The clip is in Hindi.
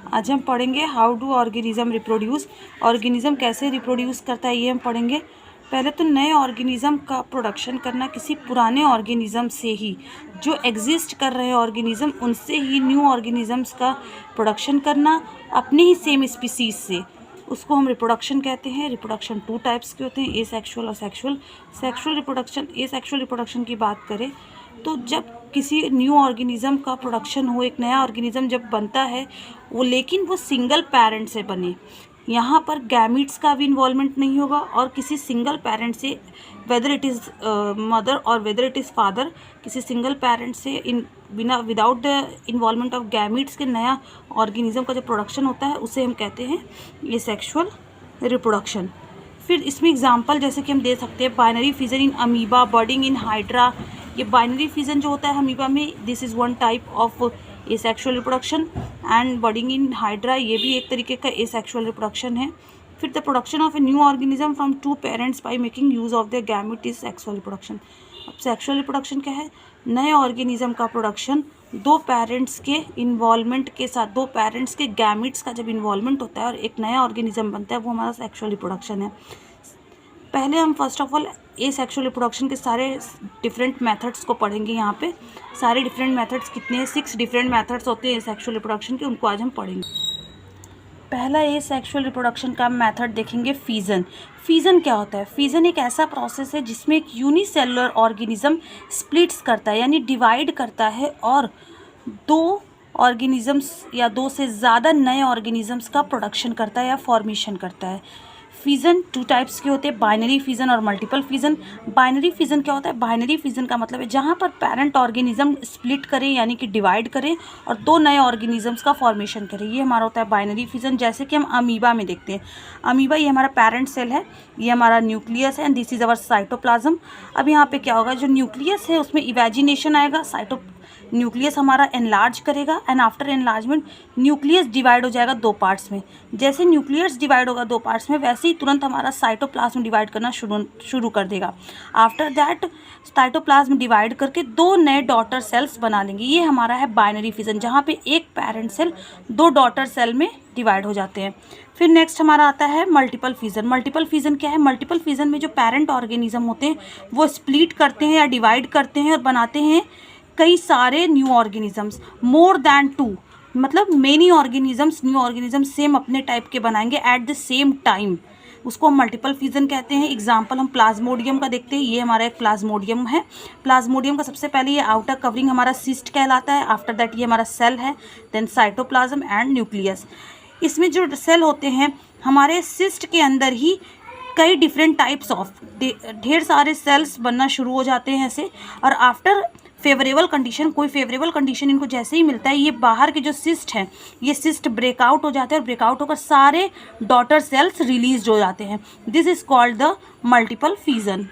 आज हम पढ़ेंगे how do organism reproduce. Organism कैसे रिप्रोड्यूस करता है ये हम पढ़ेंगे। पहले तो नए ऑर्गेनिज्म का प्रोडक्शन करना किसी पुराने ऑर्गेनिज्म से ही, जो एग्जिस्ट कर रहे हैं ऑर्गेनिज्म उनसे ही न्यू ऑर्गेनिजम्स का प्रोडक्शन करना अपने ही सेम स्पीसीज से, उसको हम रिप्रोडक्शन कहते हैं। रिप्रोडक्शन 2 टाइप्स के होते हैं, एसेक्सुअल और sexual. Sexual reproduction, asexual reproduction की बात करें तो जब किसी न्यू ऑर्गेनिज्म का प्रोडक्शन हो, एक नया ऑर्गेनिज्म जब बनता है वो, लेकिन वो सिंगल पेरेंट से बने, यहाँ पर गैमीट्स का भी इन्वॉल्वमेंट नहीं होगा और किसी सिंगल पेरेंट से, वेदर इट इज़ मदर और वेदर इट इज़ फादर, किसी सिंगल पेरेंट से without the involvement of gametes के नया ऑर्गेनिज्म का जो प्रोडक्शन होता है उसे हम कहते हैं एसेक्सुअल रिप्रोडक्शन। फिर इसमें एग्जांपल जैसे कि हम दे सकते हैं binary fission in amoeba, budding in hydra. ये बाइनरी फिजन जो होता है अमीबा में, this is one type of asexual reproduction, and budding in hydra ये भी एक तरीके का एसेक्सुअल रिप्रोडक्शन है। फिर the production of a new organism from 2 parents by making use of the gamete is sexual reproduction. अब सेक्सुअल रिप्रोडक्शन क्या है? नए ऑर्गेनिज्म का प्रोडक्शन 2 पेरेंट्स के इन्वॉल्वमेंट के साथ, 2 पेरेंट्स के गैमेट्स का जब इन्वॉल्वमेंट होता है और एक नया ऑर्गेनिज्म बनता है, वो हमारा सेक्सुअल रिप्रोडक्शन है। पहले हम first of all asexual reproduction के सारे डिफरेंट मेथड्स को पढ़ेंगे। यहाँ पे सारे डिफरेंट मेथड्स कितने हैं, 6 डिफरेंट मेथड्स होते हैं एसेक्सुअल रिप्रोडक्शन के, उनको आज हम पढ़ेंगे। पहला एसेक्सुअल रिप्रोडक्शन का मेथड देखेंगे फिजन। फिजन क्या होता है? फिजन एक ऐसा प्रोसेस है जिसमें एक यूनिसेलुलर ऑर्गेनिज्म स्प्लिट्स करता है, यानी डिवाइड करता है और 2 ऑर्गेनिजम्स या 2 से ज़्यादा नए ऑर्गेनिजम्स का प्रोडक्शन करता है या फॉर्मेशन करता है। फिजन 2 टाइप्स के होते हैं, बाइनरी फिजन और मल्टीपल फिजन। बाइनरी फिजन क्या होता है? बाइनरी फिजन का मतलब है जहाँ पर पेरेंट ऑर्गेनिज्म स्प्लिट करें यानी कि डिवाइड करें और 2 नए ऑर्गेनिजम्स का फॉर्मेशन करें, ये हमारा होता है बाइनरी फिजन। जैसे कि हम अमीबा में देखते हैं, अमीबा ये हमारा पेरेंट सेल है, ये हमारा न्यूक्लियस है and this is our cytoplasm. अब यहाँ पे क्या होगा, जो न्यूक्लियस है उसमें इवेजिनेशन आएगा, न्यूक्लियस हमारा एनलार्ज करेगा and after enlargement nucleus divide हो जाएगा 2 पार्ट्स में। जैसे न्यूक्लियस डिवाइड होगा 2 पार्ट्स में, वैसे ही तुरंत हमारा साइटोप्लाज्म डिवाइड करना शुरू कर देगा। आफ्टर दैट साइटोप्लाज्म डिवाइड करके 2 नए डॉटर सेल्स बना लेंगे। ये हमारा है बाइनरी फिजन, जहाँ पे एक पेरेंट सेल 2 डॉटर सेल में डिवाइड हो जाते हैं। फिर नेक्स्ट हमारा आता है मल्टीपल फिजन। मल्टीपल फिजन क्या है? मल्टीपल फिजन में जो पेरेंट ऑर्गेनिज्म होते हैं वो स्प्लिट करते हैं या डिवाइड करते हैं और बनाते हैं कई सारे न्यू ऑर्गेनिजम्स, मोर दैन 2, मतलब many organisms, new organisms same अपने टाइप के बनाएंगे एट द सेम टाइम, उसको हम मल्टीपल फिजन कहते हैं। एग्जाम्पल हम प्लाज्मोडियम का देखते हैं, ये हमारा एक प्लाज्मोडियम है। प्लाज्मोडियम का सबसे पहले ये आउटर कवरिंग हमारा सिस्ट कहलाता है, आफ्टर दैट ये हमारा सेल है, देन साइटोप्लाज्म एंड न्यूक्लियस। इसमें जो सेल होते हैं हमारे सिस्ट के अंदर ही कई डिफरेंट टाइप्स ऑफ ढेर सारे सेल्स बनना शुरू हो जाते हैं ऐसे, और आफ्टर फेवरेबल कंडीशन, कोई फेवरेबल कंडीशन इनको जैसे ही मिलता है, ये बाहर के जो सिस्ट हैं ये सिस्ट ब्रेकआउट हो जाते हैं और ब्रेकआउट होकर सारे डॉटर सेल्स रिलीज हो जाते हैं। This is called the multiple fission.